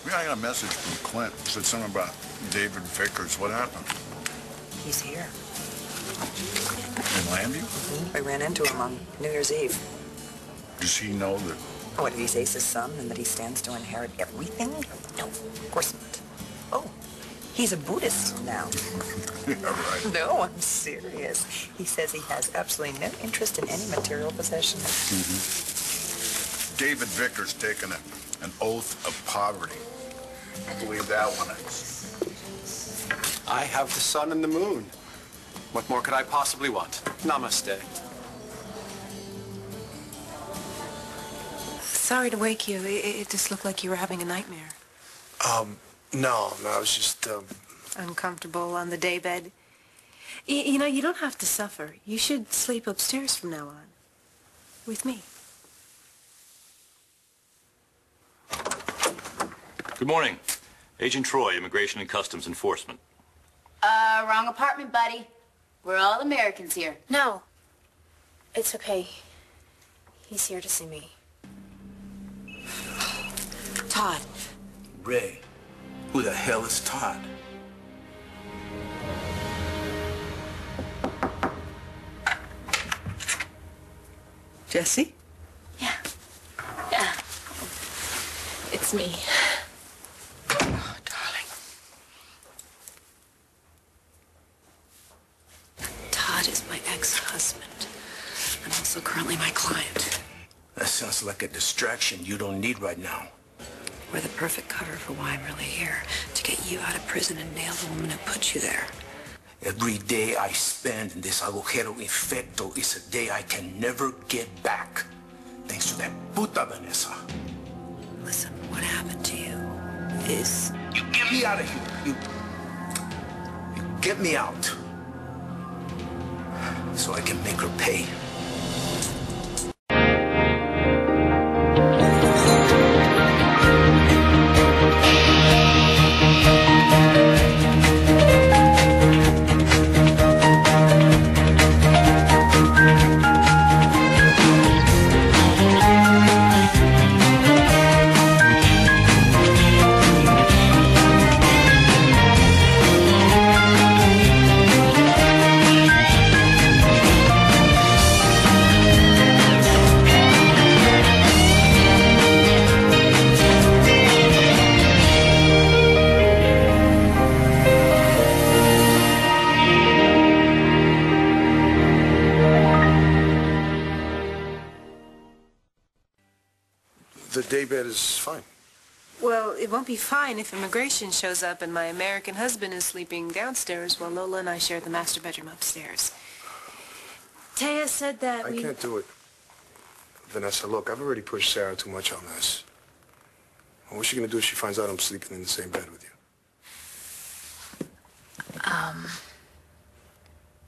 Yeah, I got a message from Clint. It said something about David Vickers. What happened? He's here. In Lambie? I ran into him on New Year's Eve. Does he know that? What, did he say Ace's son and that he stands to inherit everything? No, of course not. Oh, he's a Buddhist now. Yeah, right. No, I'm serious. He says he has absolutely no interest in any material possession. David Vickers taking an oath of poverty. I believe that one. I have the sun and the moon. What more could I possibly want? Namaste. Sorry to wake you. It just looked like you were having a nightmare. No, I was just, Uncomfortable on the daybed. You know, you don't have to suffer. You should sleep upstairs from now on. With me. Good morning. Agent Troy, Immigration and Customs Enforcement. Wrong apartment, buddy. We're all Americans here. No. It's okay. He's here to see me. Todd. Ray, who the hell is Todd? Jesse? Yeah. Yeah. It's me. Oh, darling. Todd is my ex-husband, and also currently my client. That sounds like a distraction you don't need right now. We're the perfect cover for why I'm really here, to get you out of prison and nail the woman who put you there. Every day I spend in this agujero infecto is a day I can never get back. Thanks to that puta Vanessa. Listen, what happened to you is... You get me out of here. You get me out. So I can make her pay. The daybed is fine. Well, it won't be fine if immigration shows up and my American husband is sleeping downstairs while Lola and I share the master bedroom upstairs. Taya said that I can't do it. Vanessa, look, I've already pushed Sarah too much on this. What's she gonna do if she finds out I'm sleeping in the same bed with you?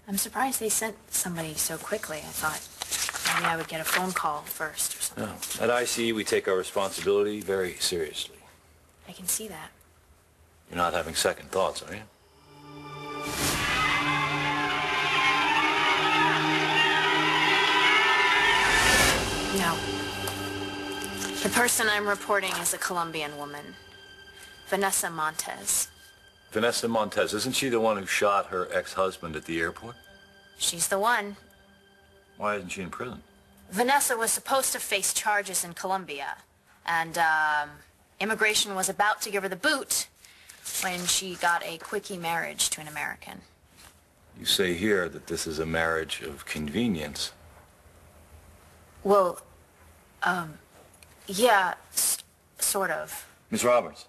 I'm surprised they sent somebody so quickly. I thought maybe I would get a phone call first or something. No. At IC, we take our responsibility very seriously. I can see that. You're not having second thoughts, are you? No. The person I'm reporting is a Colombian woman. Vanessa Montez. Vanessa Montez, isn't she the one who shot her ex-husband at the airport? She's the one. Why isn't she in prison? Vanessa was supposed to face charges in Colombia, and immigration was about to give her the boot when she got a quickie marriage to an American. You say here that this is a marriage of convenience. Well, yeah, sort of. Ms. Roberts,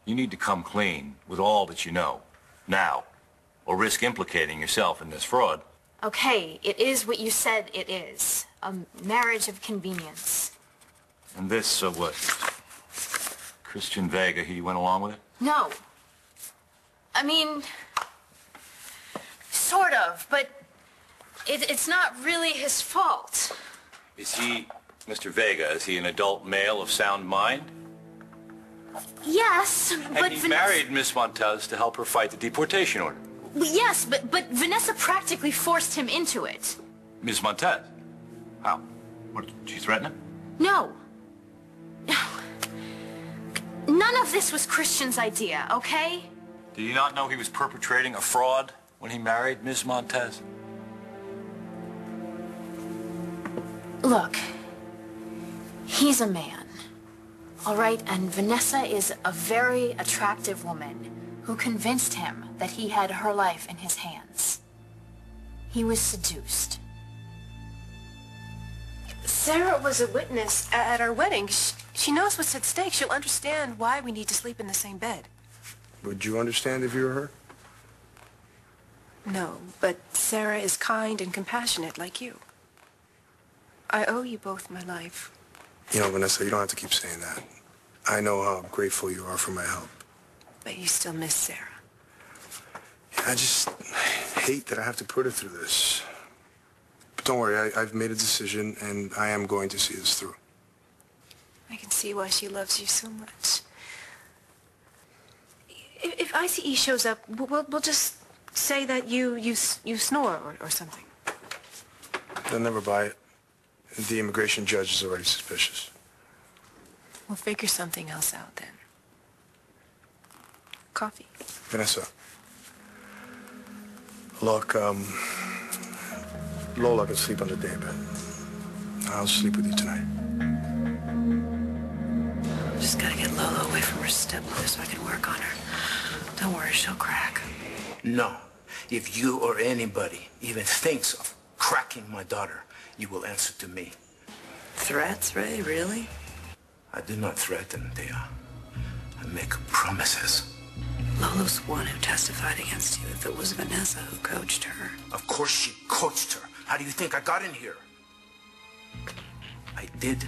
you need to come clean with all that you know, now, or risk implicating yourself in this fraud. Okay, it is what you said it is. A marriage of convenience. And this, what? Christian Vega, he went along with it? No. I mean, sort of, but it's not really his fault. Is he, Mr. Vega, is he an adult male of sound mind? Yes, but And he married Miss Montez to help her fight the deportation order. Yes, but Vanessa practically forced him into it. Ms. Montez? How? What, did she threaten him? No. None of this was Christian's idea, okay? Do you not know he was perpetrating a fraud when he married Ms. Montez? Look, he's a man, all right? And Vanessa is a very attractive woman who convinced him that he had her life in his hands. He was seduced. Sarah was a witness at our wedding. She knows what's at stake. She'll understand why we need to sleep in the same bed. Would you understand if you were her? No, but Sarah is kind and compassionate like you. I owe you both my life. You know, Vanessa, you don't have to keep saying that. I know how grateful you are for my help. But you still miss Sarah. I just hate that I have to put her through this. But don't worry, I've made a decision, and I am going to see this through. I can see why she loves you so much. If ICE shows up, we'll just say that you snore or something. They'll never buy it. The immigration judge is already suspicious. We'll figure something else out then. Coffee. Vanessa. Look, Lola can sleep on the day bed. I'll sleep with you tonight. Just gotta get Lola away from her stepmother so I can work on her. Don't worry, she'll crack. No. If you or anybody even thinks of cracking my daughter, you will answer to me. Threats, Ray? Really? I do not threaten, Thea. I make promises. Lola's one who testified against you if it was Vanessa who coached her. Of course she coached her. How do you think I got in here? I did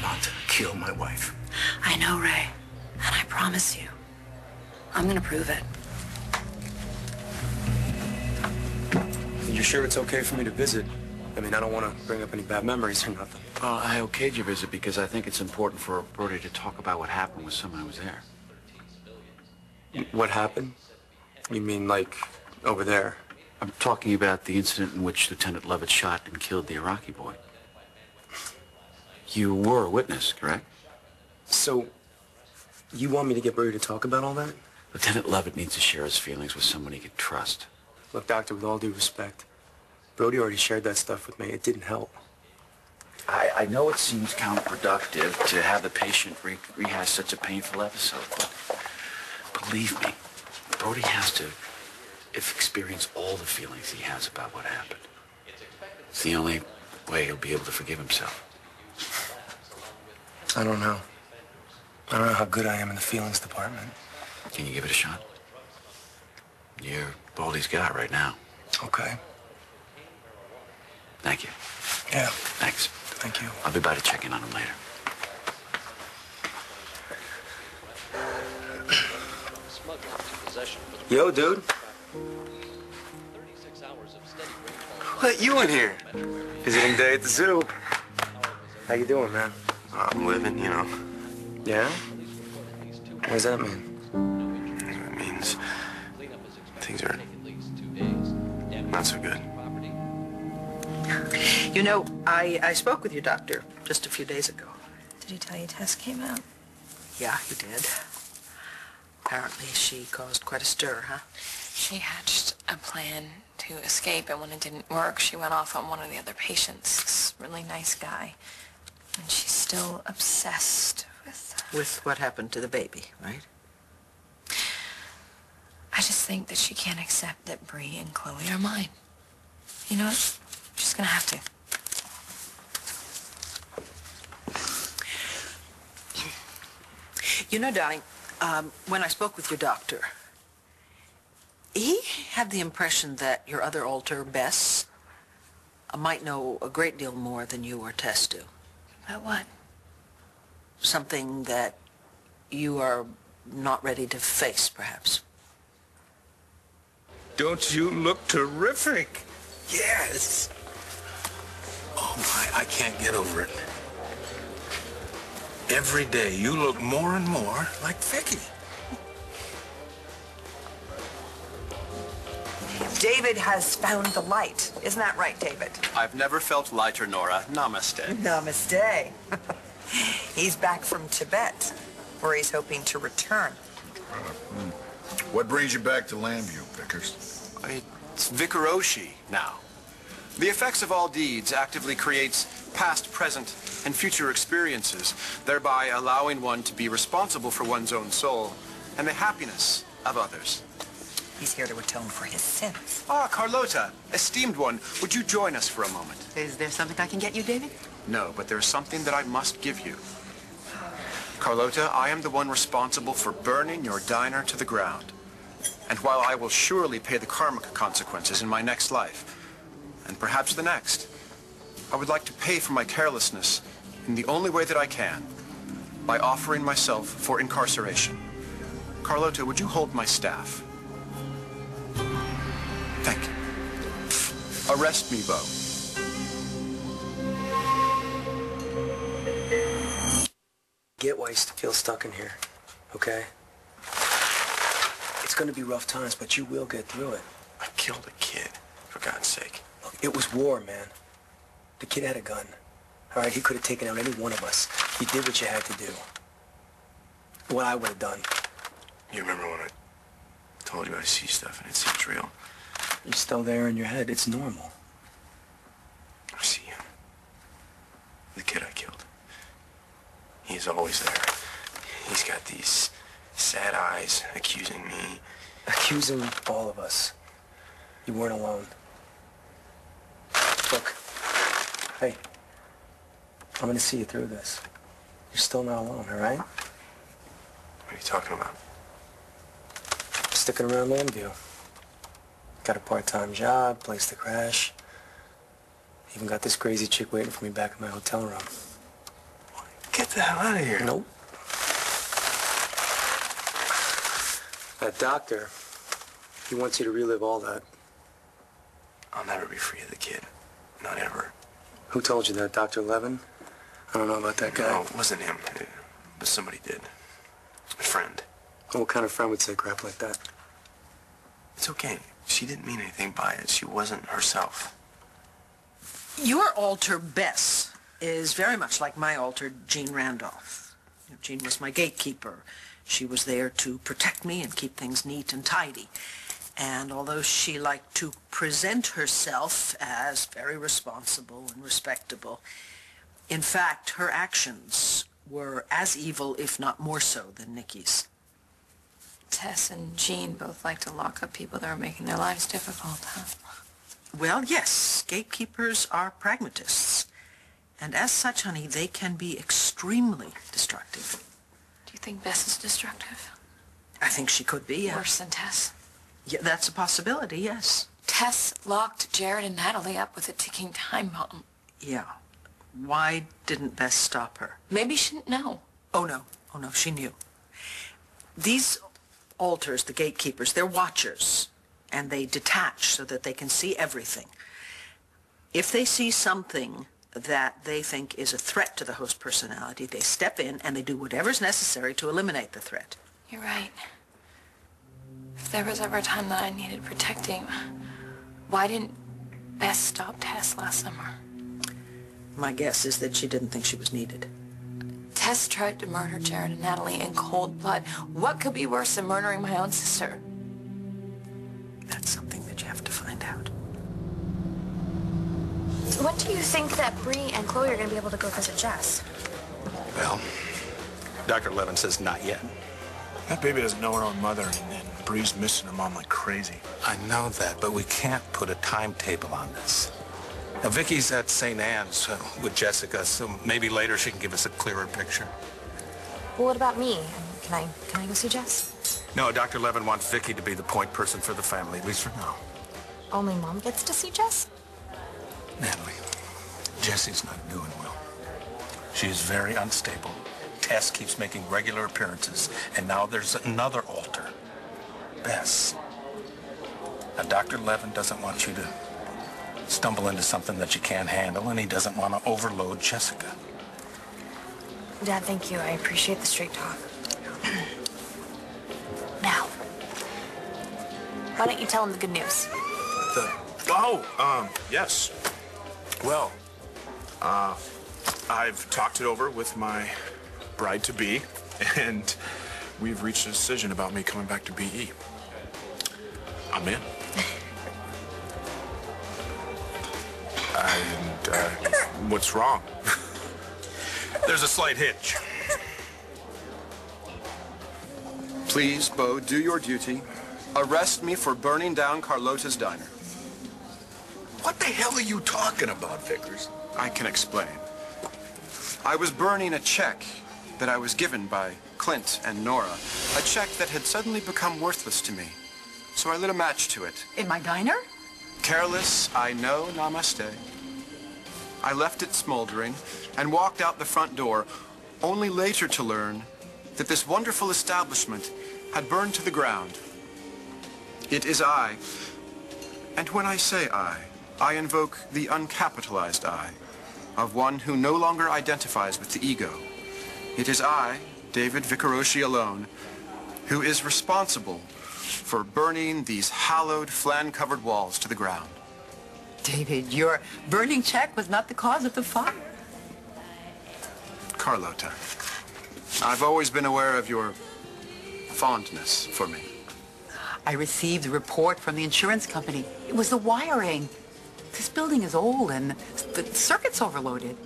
not kill my wife. I know, Ray. And I promise you, I'm gonna prove it. You sure it's okay for me to visit? I mean, I don't want to bring up any bad memories or nothing. Well, I okayed your visit because I think it's important for Brody to talk about what happened with someone who was there. What happened? You mean, like, over there? I'm talking about the incident in which Lieutenant Lovett shot and killed the Iraqi boy. You were a witness, correct? So, you want me to get Brody to talk about all that? Lieutenant Lovett needs to share his feelings with someone he can trust. Look, Doctor, with all due respect, Brody already shared that stuff with me. It didn't help. I know it seems counterproductive to have the patient rehash such a painful episode, but believe me, Brody has to experience all the feelings he has about what happened. It's the only way he'll be able to forgive himself. I don't know. I don't know how good I am in the feelings department. Can you give it a shot? You're all he's got right now. Okay. Thank you. Yeah. Thanks. Thank you. I'll be by to check in on him later. Yo, dude. What, you in here? Visiting day at the zoo. How you doing, man? I'm living, you know. Yeah? What does that mean? It means things are not so good. You know, I spoke with your doctor just a few days ago. Did he tell you tests came out? Yeah, he did. Apparently she caused quite a stir, huh? She hatched a plan to escape, and when it didn't work, she went off on one of the other patients, this really nice guy. And she's still obsessed with... With what happened to the baby, right? I just think that she can't accept that Bree and Chloe are mine. You know what? She's gonna have to. You know, darling, when I spoke with your doctor, he had the impression that your other alter, Bess, might know a great deal more than you or Tess do. About what? Something that you are not ready to face, perhaps. Don't you look terrific? Yes. Oh my, I can't get over it. Every day you look more and more like Vicky. David has found the light. Isn't that right, David? I've never felt lighter, Nora. Namaste. Namaste. He's back from Tibet. where he's hoping to return. What brings you back to Lambview, Vickers? It's Vicaroshi now. The effects of all deeds actively creates past, present, and future experiences, thereby allowing one to be responsible for one's own soul and the happiness of others. He's here to atone for his sins. Ah, Carlota, esteemed one, would you join us for a moment? Is there something I can get you, David? No, but there's something that I must give you. Carlota, I am the one responsible for burning your diner to the ground. And while I will surely pay the karmic consequences in my next life, and perhaps the next, I would like to pay for my carelessness in the only way that I can, by offering myself for incarceration. Carlota, would you hold my staff? Thank you. Arrest me, Beau. Get why you feel stuck in here, okay? It's gonna be rough times, but you will get through it. I killed a kid, for God's sake. Look, it was war, man. The kid had a gun. All right, he could have taken out any one of us. You did what you had to do. What I would have done. You remember when I told you I see stuff and it seems real? You're still there in your head. It's normal. I see him. The kid I killed. He's always there. He's got these sad eyes accusing me. Accusing all of us. You weren't alone. Look. Hey. I'm gonna see you through this. You're still not alone, all right? What are you talking about? Sticking around Lambview. Got a part-time job, place to crash. Even got this crazy chick waiting for me back in my hotel room. Get the hell out of here. Nope. That doctor, he wants you to relive all that. I'll never be free of the kid. Not ever. Who told you that, Dr. Levin? I don't know about that guy. No, it wasn't him. But somebody did. A friend. What kind of friend would say crap like that? It's okay. She didn't mean anything by it. She wasn't herself. Your alter, Bess, is very much like my alter, Jean Randolph. Jean was my gatekeeper. She was there to protect me and keep things neat and tidy. And although she liked to present herself as very responsible and respectable, in fact, her actions were as evil, if not more so, than Nikki's. Tess and Jean both like to lock up people that are making their lives difficult, huh? Well, yes, gatekeepers are pragmatists. And as such, honey, they can be extremely destructive. Do you think Bess is destructive? I think she could be, yeah. Worse than Tess? Yeah, that's a possibility, yes. Tess locked Jared and Natalie up with a ticking time bomb. Yeah. Why didn't Bess stop her? Maybe she didn't know. Oh, no. Oh, no, she knew. These alters, the gatekeepers, they're watchers, and they detach so that they can see everything. If they see something that they think is a threat to the host personality, they step in and they do whatever's necessary to eliminate the threat. You're right. If there was ever a time that I needed protecting, why didn't Bess stop Tess last summer? My guess is that she didn't think she was needed. Tess tried to murder Jared and Natalie in cold blood. What could be worse than murdering my own sister? That's something that you have to find out. When do you think that Bree and Chloe are going to be able to go visit Jess? Well, Dr. Levin says not yet. That baby doesn't know her own mother, and Bree's missing her mom like crazy. I know that, but we can't put a timetable on this. Now, Vicky's at St. Anne's with Jessica, so maybe later she can give us a clearer picture. Well, what about me? Can I go see Jess? No, Dr. Levin wants Vicky to be the point person for the family, at least for now. Only Mom gets to see Jess? Natalie, Jessie's not doing well. She is very unstable. Tess keeps making regular appearances, and now there's another alter, Bess. Now, Dr. Levin doesn't want you to stumble into something that you can't handle, and he doesn't want to overload Jessica. Dad, thank you. I appreciate the straight talk. Now, why don't you tell him the good news? Yes. Well, I've talked it over with my bride-to-be, And we've reached a decision about me coming back to BE. I'm in. And what's wrong? There's a slight hitch. Please, Bo, do your duty. Arrest me for burning down Carlota's diner. What the hell are you talking about, Vickers? I can explain. I was burning a check that I was given by Clint and Nora. A check that had suddenly become worthless to me. So I lit a match to it. In my diner? Careless, I know, namaste. I left it smoldering and walked out the front door, only later to learn that this wonderful establishment had burned to the ground. It is I, and when I say I invoke the uncapitalized I of one who no longer identifies with the ego. It is I, David Vicarosi alone, who is responsible for burning these hallowed, flan-covered walls to the ground. David, your burning check was not the cause of the fire. Carlota, I've always been aware of your fondness for me. I received a report from the insurance company. It was the wiring. This building is old and the circuit's overloaded.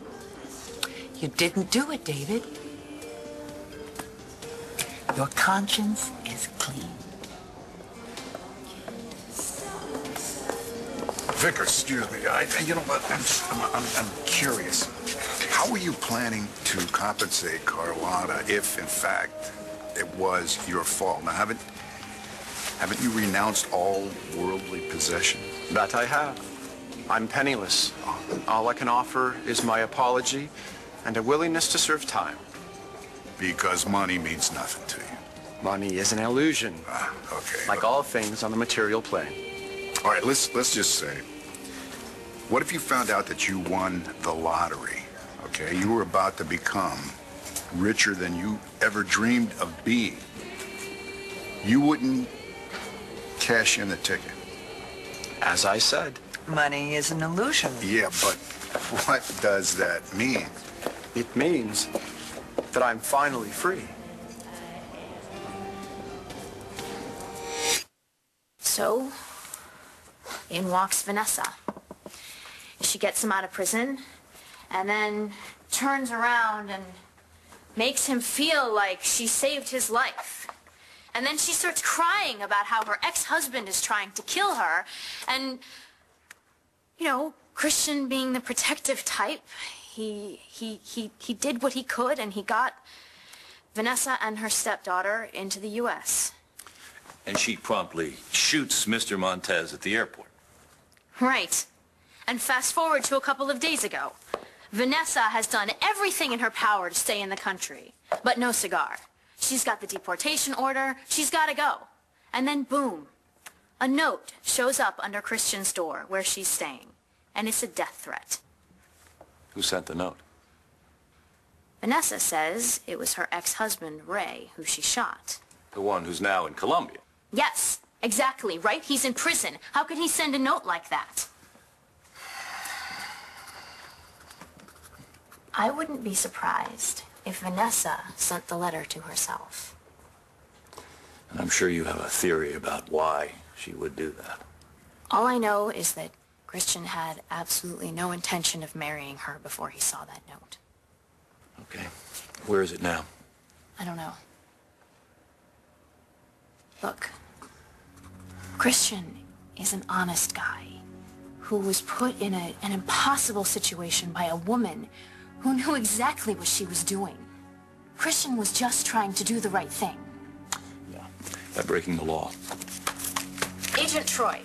You didn't do it, David. Your conscience is clean. Vickers, excuse me. You know what? I'm curious. How are you planning to compensate Carlotta if, in fact, it was your fault? Now, haven't you renounced all worldly possession? That I have. I'm penniless. All I can offer is my apology and a willingness to serve time. Because money means nothing to you. Money is an illusion. Okay. Like all things on the material plane. All right, let's just say, what if you found out that you won the lottery, okay? You were about to become richer than you ever dreamed of being. You wouldn't cash in the ticket. As I said. Money is an illusion. Yeah, but what does that mean? It means that I'm finally free. So, in walks Vanessa. She gets him out of prison, and then turns around and makes him feel like she saved his life. And then she starts crying about how her ex-husband is trying to kill her, and, you know, Christian being the protective type, he did what he could, and he got Vanessa and her stepdaughter into the U.S. And she promptly shoots Mr. Montez at the airport. Right. And fast forward to a couple of days ago. Vanessa has done everything in her power to stay in the country, but no cigar. She's got the deportation order. She's got to go. And then boom, a note shows up under Christian's door where she's staying, and it's a death threat. Who sent the note? Vanessa says it was her ex-husband, Ray, who she shot. The one who's now in Colombia. Yes, exactly, right? He's in prison. How could he send a note like that? I wouldn't be surprised if Vanessa sent the letter to herself. And I'm sure you have a theory about why she would do that. All I know is that Christian had absolutely no intention of marrying her before he saw that note. Okay. Where is it now? I don't know. Look, Christian is an honest guy who was put in an impossible situation by a woman who knew exactly what she was doing. Christian was just trying to do the right thing. Yeah, by breaking the law. Agent Troy,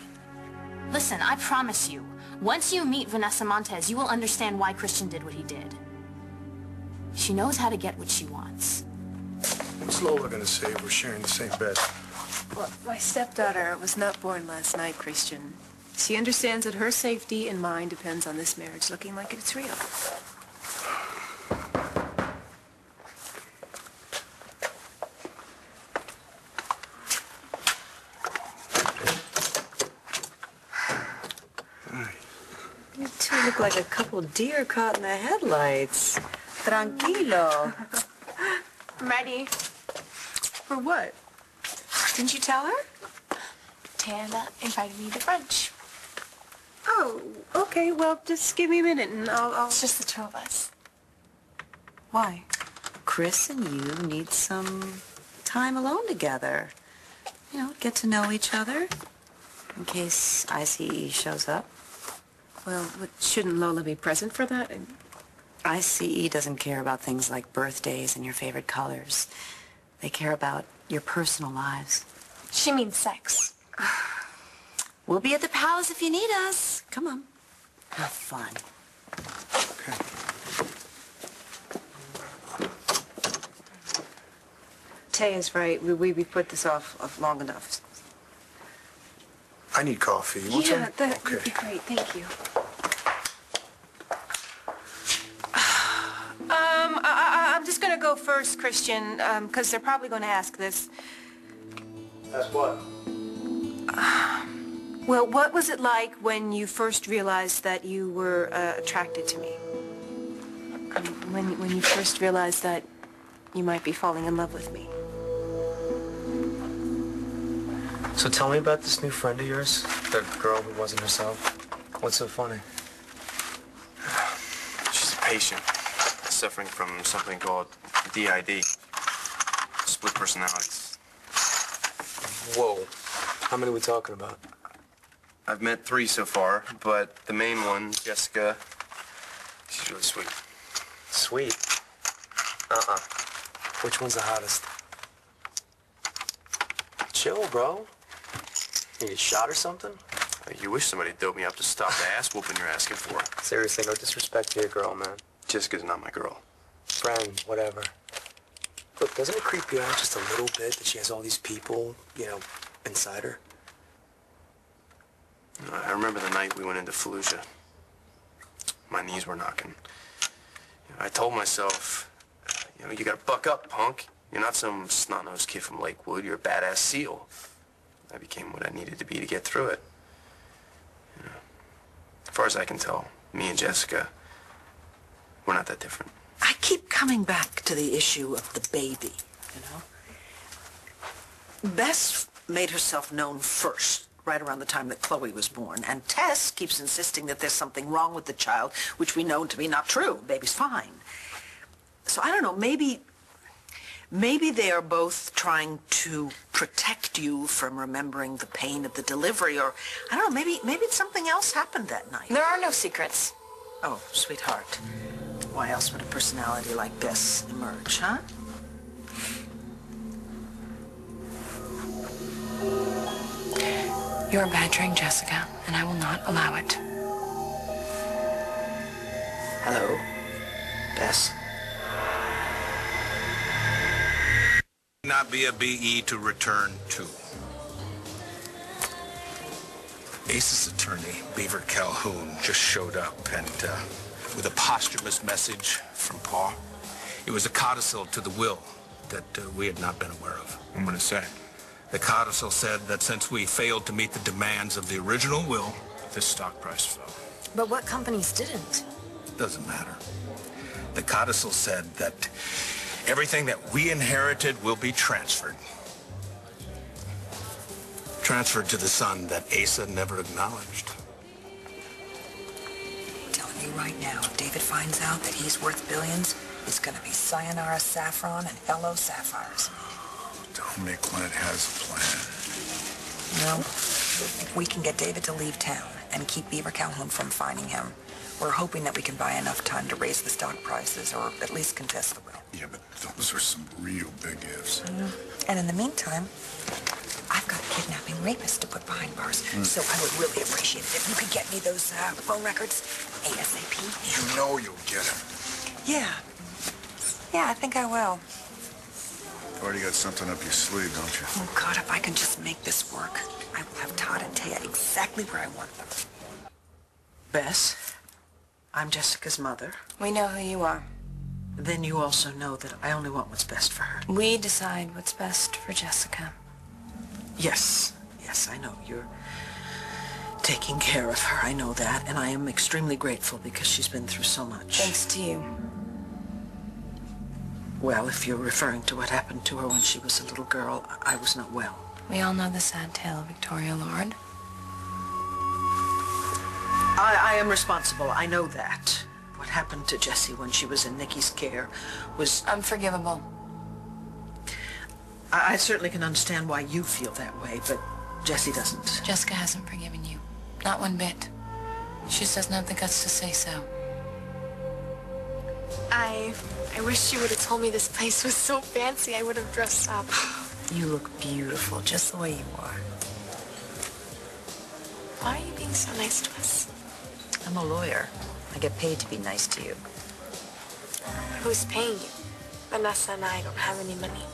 listen, I promise you, once you meet Vanessa Montez, you will understand why Christian did what he did. She knows how to get what she wants. What's Lola gonna say if we're sharing the same bed? Well, my stepdaughter was not born last night, Christian. She understands that her safety and mine depends on this marriage looking like it's real. You two look like a couple deer caught in the headlights. Tranquilo. I'm ready. For what? Didn't you tell her? Tana invited me to brunch. Oh, okay. Well, just give me a minute and I'll... It's just the two of us. Why? Chris and you need some time alone together. You know, get to know each other in case ICE shows up. Well, shouldn't Lola be present for that? ICE doesn't care about things like birthdays and your favorite colors. They care about your personal lives. She means sex. We'll be at the palace if you need us. Come on. Have fun. Tay is right. We put this off long enough. I need coffee. You want some? That would be great. Thank you. I'm just going to go first, Christian, because they're probably going to ask this. Ask what? Well, what was it like when you first realized that you were attracted to me? When you first realized that you might be falling in love with me? So tell me about this new friend of yours, the girl who wasn't herself. What's so funny? She's a patient suffering from something called DID, split personalities. Whoa. How many are we talking about? I've met 3 so far, but the main one, Jessica, she's really sweet. Sweet? Which one's the hottest? Chill, bro. You get shot or something? You wish somebody doped me up to stop the ass whooping you're asking for. Seriously, no disrespect to your girl, man. Jessica's not my girl. Friend, whatever. Look, doesn't it creep you out just a little bit that she has all these people, you know, inside her? I remember the night we went into Fallujah. My knees were knocking. I told myself, you gotta buck up, punk. You're not some snot-nosed kid from Lakewood. You're a badass SEAL. I became what I needed to be to get through it. As far as I can tell, me and Jessica, we're not that different. I keep coming back to the issue of the baby, you know? Bess made herself known first, right around the time that Chloe was born. And Tess keeps insisting that there's something wrong with the child, which we know to be not true. Baby's fine. So I don't know, maybe they are both trying to protect you from remembering the pain of the delivery, or, I don't know, maybe something else happened that night. There are no secrets. Oh, sweetheart. Why else would a personality like Bess emerge, huh? You're badgering Jessica, and I will not allow it. Hello, Bess. Not be a BE to return to. Ace's attorney, Beaver Calhoun, just showed up and with a posthumous message from Pa. It was a codicil to the will that we had not been aware of. I'm going to say. The codicil said that since we failed to meet the demands of the original will, this stock price fell. But what companies didn't? Doesn't matter. The codicil said that everything that we inherited will be transferred. Transferred to the son that Asa never acknowledged. I'm telling you right now, if David finds out that he's worth billions, it's going to be sayonara saffron and hello sapphires. Tell me Clint has a plan. No. If we can get David to leave town and keep Beaver Calhoun from finding him, we're hoping that we can buy enough time to raise the stock prices or at least contest the will. Yeah, but those are some real big ifs. And in the meantime, I've got a kidnapping rapist to put behind bars. So I would really appreciate it if you could get me those phone records ASAP. You know you'll get him. Yeah. Yeah, I think I will. Already got something up your sleeve, don't you? Oh, God, if I can just make this work, I will have Todd and Taya exactly where I want them. Bess, I'm Jessica's mother. We know who you are. Then you also know that I only want what's best for her. We decide what's best for Jessica. Yes, I know. You're taking care of her. I know that, and I am extremely grateful because she's been through so much. Thanks to you. Well, if you're referring to what happened to her when she was a little girl, I was not well. We all know the sad tale of Victoria Lord. I am responsible. I know that. What happened to Jessie when she was in Nikki's care was... Unforgivable. I certainly can understand why you feel that way, but Jessie doesn't. Jessica hasn't forgiven you. Not one bit. She just doesn't have the guts to say so. I wish you would have told me this place was so fancy. I would have dressed up. You look beautiful, just the way you are. Why are you being so nice to us? I'm a lawyer. I get paid to be nice to you. Who's paying you? Vanessa and I don't have any money.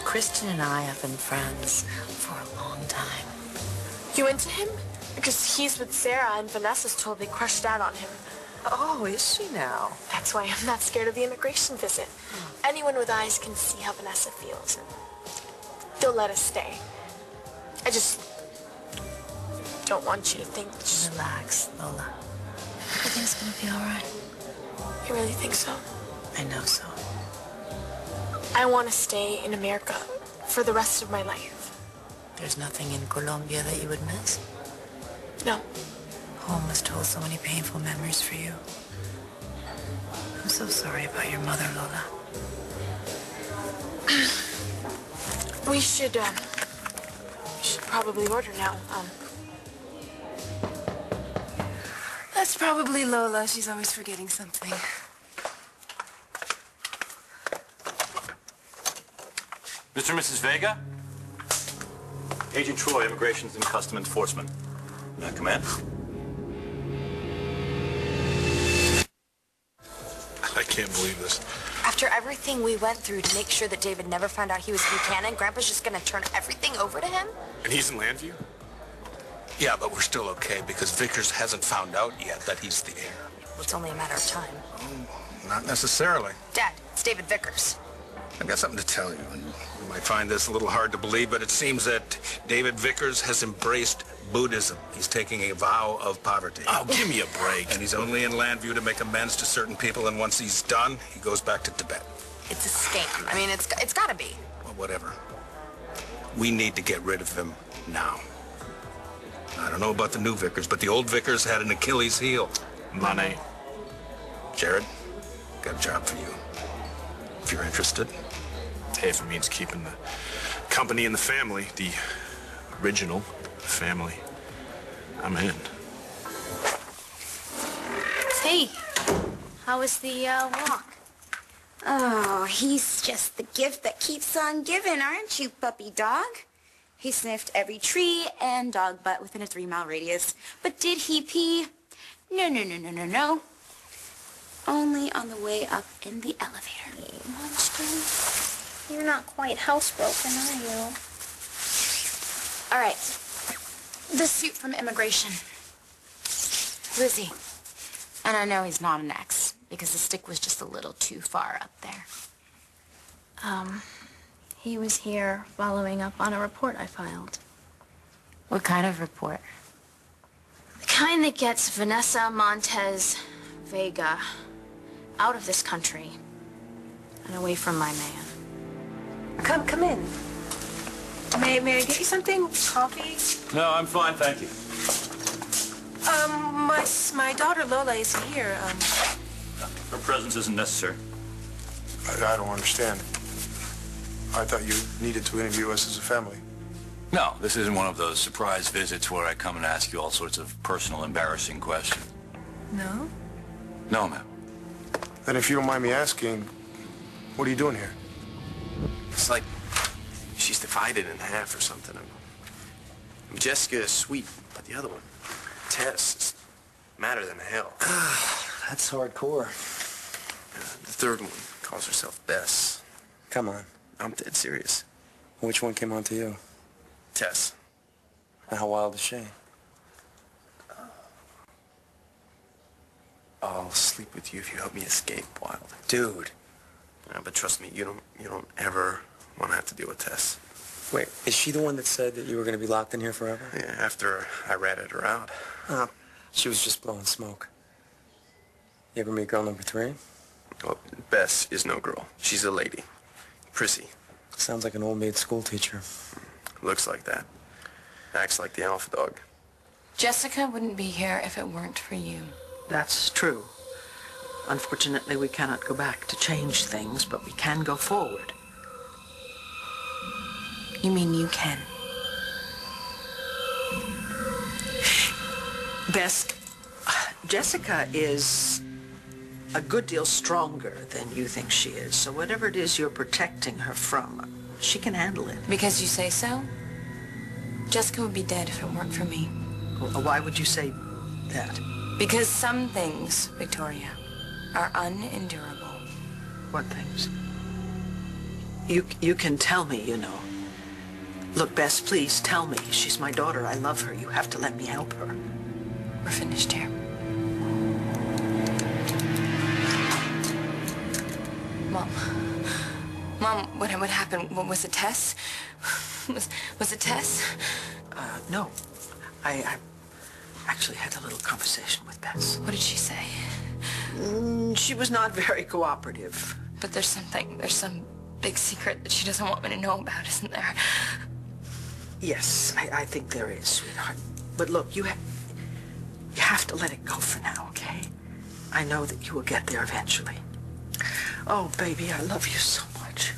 Kristen and I have been friends for a long time. You into him? Because he's with Sarah and Vanessa's totally crushed out on him. Oh, is she now? That's why I'm not scared of the immigration visit. Anyone with eyes can see how Vanessa feels. They'll let us stay. I just don't want you to think... Relax, Lola. Everything's gonna be all right. You really think so? I know so. I want to stay in America for the rest of my life. There's nothing in Colombia that you would miss? No. Home must hold so many painful memories for you. I'm so sorry about your mother, Lola. We should probably order now. That's probably Lola. She's always forgetting something. Mr. and Mrs. Vega? Agent Troy, Immigrations and Custom Enforcement. May I come in? I can't believe this. After everything we went through to make sure that David never found out he was Buchanan, Grandpa's just gonna turn everything over to him? And he's in Landview? Yeah, but we're still okay because Vickers hasn't found out yet that he's the heir. Well, it's only a matter of time. Not necessarily. Dad, it's David Vickers. I've got something to tell you, and you might find this a little hard to believe, but it seems that David Vickers has embraced Buddhism. He's taking a vow of poverty. Oh, give me a break. And he's only in Landview to make amends to certain people, and once he's done, he goes back to Tibet. It's a scam. I mean, it's gotta be. Well, whatever. We need to get rid of him now. I don't know about the new Vickers, but the old Vickers had an Achilles heel. Money. Jared, got a job for you. If you're interested. Hey, if it means keeping the company and the family, the original family, I'm in. Hey, how was the walk? Oh, he's just the gift that keeps on giving, aren't you, puppy dog? He sniffed every tree and dog butt within a 3-mile radius. But did he pee? No, no, no, no, no, no. Only on the way up in the elevator. Monster, you're not quite housebroken, are you? All right, the suit from immigration. Lizzie. And I know he's not an ex, because the stick was just a little too far up there. He was here following up on a report I filed. What kind of report? The kind that gets Vanessa Montez Vega out of this country and away from my man. Come in. May I get you something? Coffee? No, I'm fine, thank you. My daughter Lola is here. Her presence isn't necessary. I don't understand. I thought you needed to interview us as a family. No, this isn't one of those surprise visits where I come and ask you all sorts of personal, embarrassing questions. No? No, ma'am. Then if you don't mind me asking, what are you doing here? It's like she's divided in half or something. I mean, Jessica is sweet, but the other one, Tess, is madder than hell. That's hardcore. The third one calls herself Bess. Come on. I'm dead serious. Which one came on to you? Tess. And how wild is she? I'll sleep with you if you help me escape, Wild. Dude. Yeah, but trust me, you don't ever want to have to deal with Tess. Wait, is she the one that said that you were going to be locked in here forever? Yeah, after I ratted her out. She was just blowing smoke. You ever meet girl number 3? Well, Bess is no girl. She's a lady. Prissy. Sounds like an old maid school teacher. Looks like that. Acts like the alpha dog. Jessica wouldn't be here if it weren't for you. That's true. Unfortunately, we cannot go back to change things, but we can go forward. You mean you can? Bess, Jessica is a good deal stronger than you think she is, so whatever it is you're protecting her from, she can handle it. Because you say so? Jessica would be dead if it weren't for me. Why would you say that? Because some things, Victoria, are unendurable. What things? You can tell me, you know. Look, Bess, please tell me. She's my daughter. I love her. You have to let me help her. We're finished here. Mom, what happened? What was it, Tess? Was it Tess? No. I actually had a little conversation with Bess. What did she say? She was not very cooperative. But there's some big secret that she doesn't want me to know about, isn't there? Yes, I think there is, sweetheart. But look, you have to let it go for now, okay? I know that you will get there eventually. Oh, baby, I love you so much.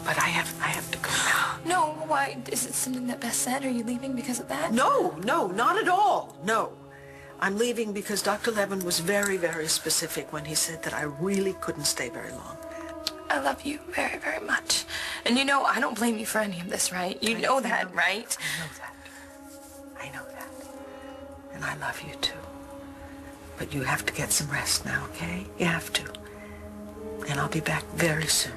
But I have to go now. No, why? Is it something that Beth said? Are you leaving because of that? No, not at all. No. I'm leaving because Dr. Levin was very, very specific when he said that I really couldn't stay very long. I love you very, very much. And you know, I don't blame you for any of this, right? You know that, right? I know that. And I love you too. But you have to get some rest now, okay? You have to. And I'll be back very soon.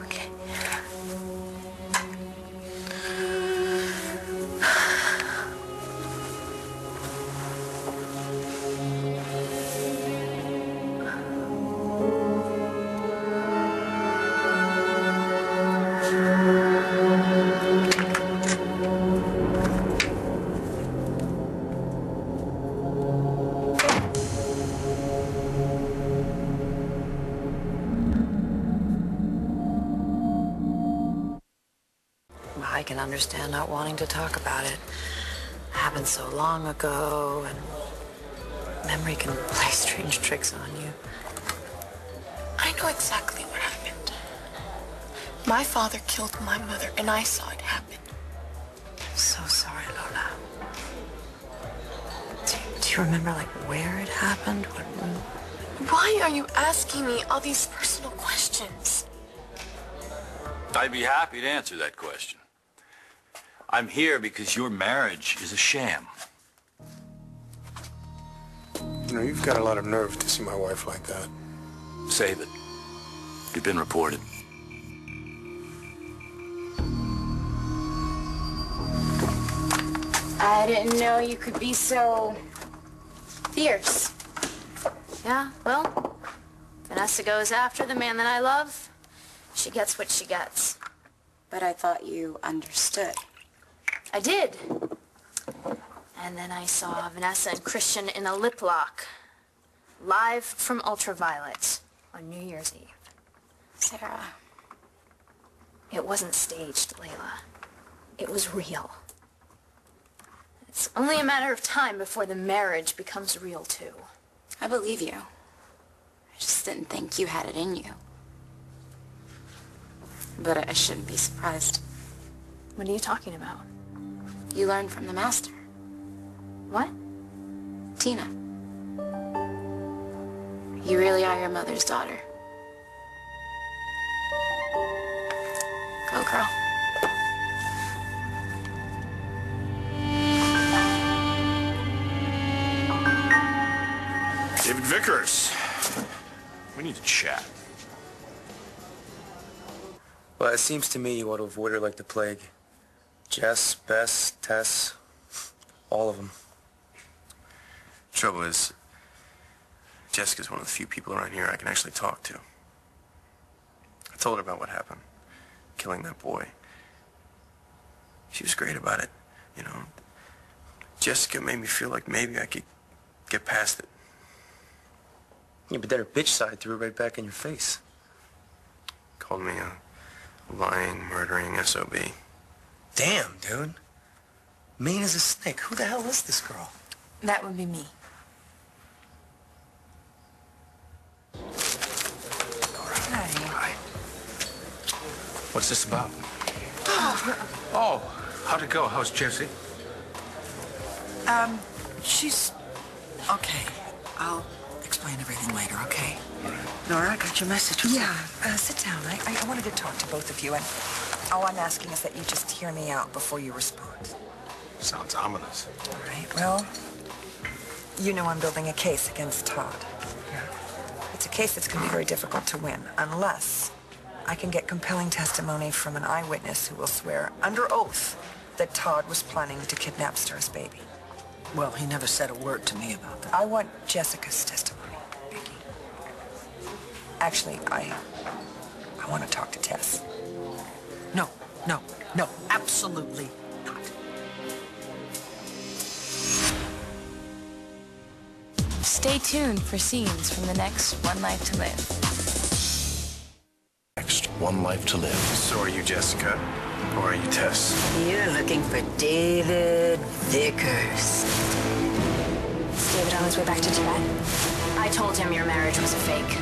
Okay. I can understand not wanting to talk about it. Happened so long ago, and memory can play strange tricks on you. I know exactly what happened. My father killed my mother, and I saw it happen. I'm so sorry, Lola. Do you remember, like, where it happened? Why are you asking me all these personal questions? I'd be happy to answer that question. I'm here because your marriage is a sham. You know, you've got a lot of nerve to see my wife like that. Save it. You've been reported. I didn't know you could be so fierce. Yeah, well, Vanessa goes after the man that I love. She gets what she gets. But I thought you understood. I did. And then I saw Vanessa and Christian in a lip lock, live from Ultraviolet on New Year's Eve. Sarah. It wasn't staged, Layla. It was real. It's only a matter of time before the marriage becomes real, too. I believe you. I just didn't think you had it in you. But I shouldn't be surprised. What are you talking about? You learned from the master. What? Tina. You really are your mother's daughter. Go, girl. David Vickers. We need to chat. Well, it seems to me you ought to avoid her like the plague. Jess, Bess, Tess, all of them. Trouble is, Jessica's one of the few people around here I can actually talk to. I told her about what happened, killing that boy. She was great about it, you know. Jessica made me feel like maybe I could get past it. Yeah, but then her bitch side threw it right back in your face. Called me a lying, murdering SOB. Damn, dude. Mean as a snake. Who the hell is this girl? That would be me. Hi. What's this about? Oh, how'd it go? How's Jessie? She's okay. I'll explain everything later, okay? Nora, I got your message. Yeah, sit down. I wanted to talk to both of you, and all I'm asking is that you just hear me out before you respond. Sounds ominous. All right, well, you know I'm building a case against Todd. It's a case that's going to be very difficult to win, unless I can get compelling testimony from an eyewitness who will swear under oath that Todd was planning to kidnap Star's baby. Well, he never said a word to me about that. I want Jessica's testimony, Vicky. Actually, I want to talk to Tess. No, no, no, absolutely not. Stay tuned for scenes from the next One Life to Live. Next, One Life to Live. So are you Jessica, or are you Tess? You're looking for David Vickers. Is David on his way back to Tibet? I told him your marriage was a fake.